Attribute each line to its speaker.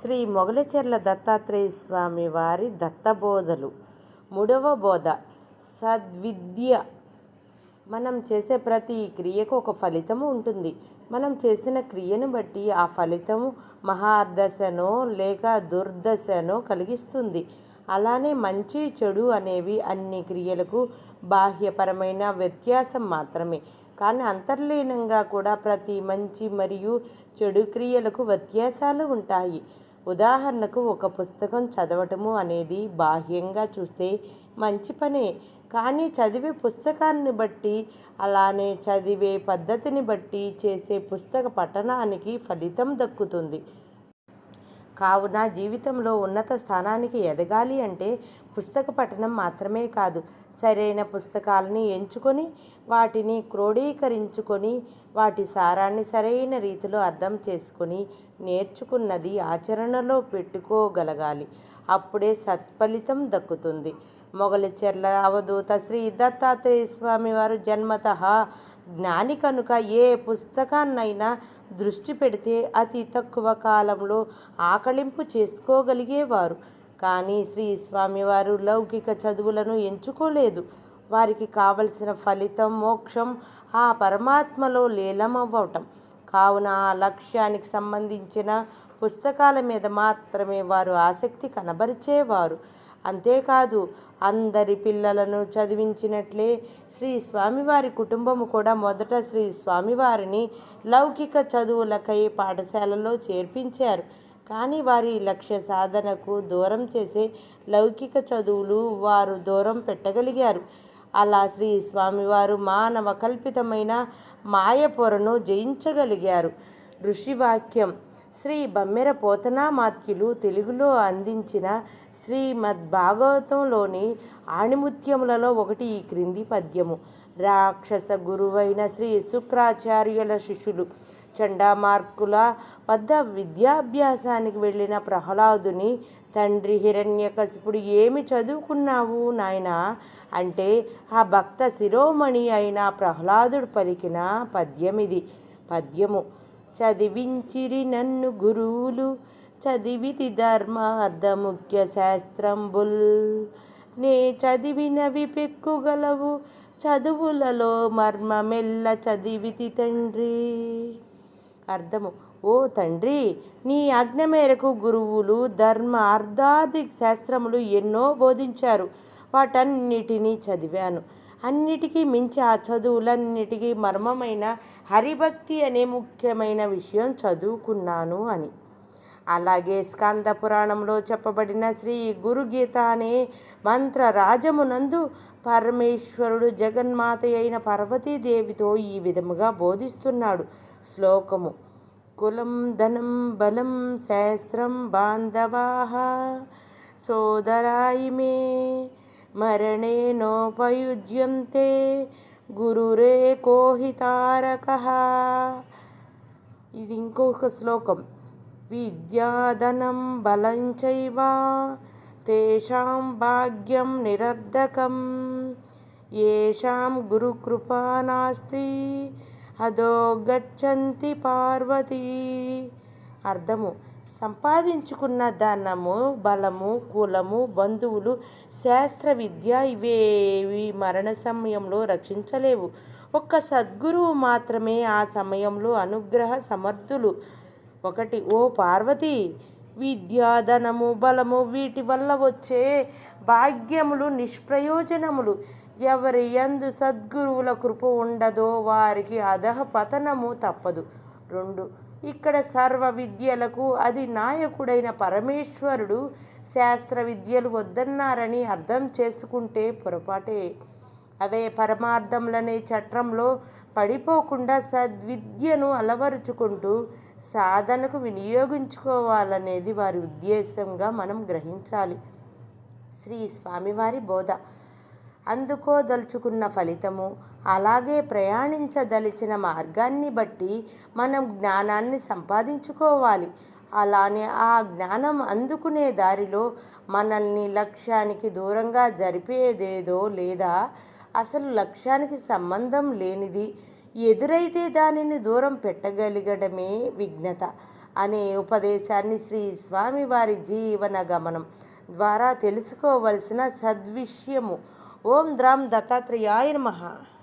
Speaker 1: శ్రీ మొగలిచెర్ల దత్తాత్రేయ స్వామి వారి దత్తబోధలు. 3వ బోధ సద్విద్య. మనం చేసే ప్రతి క్రియకు ఒక ఫలితము ఉంటుంది. మనం చేసిన క్రియను బట్టి ఆ ఫలితము మహాదశనో లేక దుర్దశనో కలిగిస్తుంది. అలానే మంచి చెడు అనేవి అన్ని క్రియలకు బాహ్యపరమైన వ్యత్యాసం మాత్రమే. కానీ అంతర్లీనంగా కూడా ప్రతి మంచి మరియు చెడు క్రియలకు వ్యత్యాసాలు ఉంటాయి. ఉదాహరణకు, ఒక పుస్తకం చదవటము అనేది బాహ్యంగా చూస్తే మంచి పనే, కానీ చదివే పుస్తకాన్ని బట్టి, అలానే చదివే పద్ధతిని బట్టి చేసే పుస్తక పఠనానికి ఫలితం దక్కుతుంది. కావున జీవితంలో ఉన్నత స్థానానికి ఎదగాలి అంటే పుస్తక పఠనం మాత్రమే కాదు, సరైన పుస్తకాలని ఎంచుకొని వాటిని క్రోడీకరించుకొని వాటి సారాన్ని సరైన రీతిలో అర్థం చేసుకొని నేర్చుకున్నది ఆచరణలో పెట్టుకోగలగాలి. అప్పుడే సత్ఫలితం దక్కుతుంది. మొగలిచెర్ల అవధూత శ్రీ దత్తాత్రేయ స్వామి వారు జన్మతః జ్ఞాని కనుక ఏ పుస్తకాన్నైనా దృష్టి పెడితే అతి తక్కువ కాలంలో ఆకళింపు చేసుకోగలిగేవారు. కానీ శ్రీ స్వామివారు లౌకిక చదువులను ఎంచుకోలేదు. వారికి కావలసిన ఫలితం మోక్షం, ఆ పరమాత్మలో లీలమవ్వటం. కావున ఆ లక్ష్యానికి సంబంధించిన పుస్తకాల మీద మాత్రమే వారు ఆసక్తి కనబరిచేవారు. అంతేకాదు, అందరి పిల్లలను చదివించినట్లే శ్రీ స్వామివారి కుటుంబము కూడా మొదట శ్రీ స్వామివారిని లౌకిక చదువులకై పాఠశాలలో చేర్పించారు. కానీ వారి లక్ష్య సాధనకు దూరం చేసే లౌకిక చదువులు వారు దూరం పెట్టగలిగారు. అలా శ్రీ స్వామివారు మానవ కల్పితమైన మాయపొరను జయించగలిగారు. ఋషివాక్యం. శ్రీ బమ్మెర పోతనామాత్యులు తెలుగులో అందించిన శ్రీమద్భాగవతంలోని ఆణిముత్యములలో ఒకటి ఈ క్రింది పద్యము. రాక్షస గురువైన శ్రీ శుక్రాచార్యుల శిష్యులు చండామార్కుల వద్ద విద్యాభ్యాసానికి వెళ్ళిన ప్రహ్లాదుని తండ్రి హిరణ్యకశిపుడు, ఏమి చదువుకున్నావు నాయనా అంటే ఆ భక్త శిరోమణి అయిన ప్రహ్లాదుడు పలికిన పద్యమిది. పద్యము. చదివించిరి నన్ను గురువులు, చదివితి ధర్మార్థ ముఖ్య శాస్త్రంబుల్, నే చదివినవి పెక్కుగలవు, చదువులలో మర్మమెల్ల చదివితి తండ్రి. అర్థము. ఓ తండ్రి, నీ ఆజ్ఞ మేరకు గురువులు ధర్మ అర్థాది శాస్త్రములు ఎన్నో బోధించారు. వాటన్నిటినీ చదివాను. అన్నిటికీ మించి ఆ చదువులన్నిటికీ మర్మమైన హరిభక్తి అనే ముఖ్యమైన విషయం చదువుకున్నాను అని. అలాగే స్కంద పురాణంలో చెప్పబడిన శ్రీ గురుగీత అనే మంత్రరాజమునందు పరమేశ్వరుడు జగన్మాత అయిన పార్వతీదేవితో ఈ విధముగా బోధిస్తున్నాడు. శ్లోకము. కులం ధనం బలం శాస్త్రం బాంధవాః సోదరాయిమే మరణేనోపయుజ్యంతే గురురేకోహి తారకః. ఇది ఇంకొక శ్లోకం. విద్యాధనం బలం చైవ తేషాం భాగ్యం నిరర్ధకం యేషాం గురుకృపా నాస్తి అదో గచ్చంతి పార్వతీ. అర్థము. సంపాదించుకున్న ధనము, బలము, కులము, బంధువులు, శాస్త్ర విద్య ఇవేవి మరణ సమయంలో రక్షించలేవు. ఒక్క సద్గురువు మాత్రమే ఆ సమయంలో అనుగ్రహ సమర్థులు. 1. ఓ పార్వతి, విద్య, ధనము, బలము వీటి వల్ల వచ్చే భాగ్యములు నిష్ప్రయోజనములు. ఎవరి యందు సద్గురువుల కృప ఉండదో వారికి అధః పతనము తప్పదు. 2. ఇక్కడ సర్వ విద్యలకు అది నాయకుడైన పరమేశ్వరుడు శాస్త్ర విద్యలు వద్దన్నారని అర్థం చేసుకుంటే పొరపాటే. అవే పరమార్థములనే చట్రంలో పడిపోకుండా సద్విద్యను అలవరుచుకుంటూ సాధనకు వినియోగించుకోవాలనేది వారి ఉద్దేశంగా మనం గ్రహించాలి. శ్రీ స్వామివారి బోధ. అందుకోదలుచుకున్న ఫలితము, అలాగే ప్రయాణించదలిచిన మార్గాన్ని బట్టి మనం జ్ఞానాన్ని సంపాదించుకోవాలి. అలానే ఆ జ్ఞానం అందుకునే దారిలో మనల్ని లక్ష్యానికి దూరంగా జరిపేదేదో లేదా అసలు లక్ష్యానికి సంబంధం లేనిది ఎదురైతే దానిని దూరం పెట్టగలగడమే విజ్ఞత. అనే ఉపదేశాన్ని శ్రీ స్వామివారి జీవన గమనం ద్వారా తెలుసుకోవలసిన సద్విషయము. ఓం ద్రాం దత్తాత్రేయాయ నమః.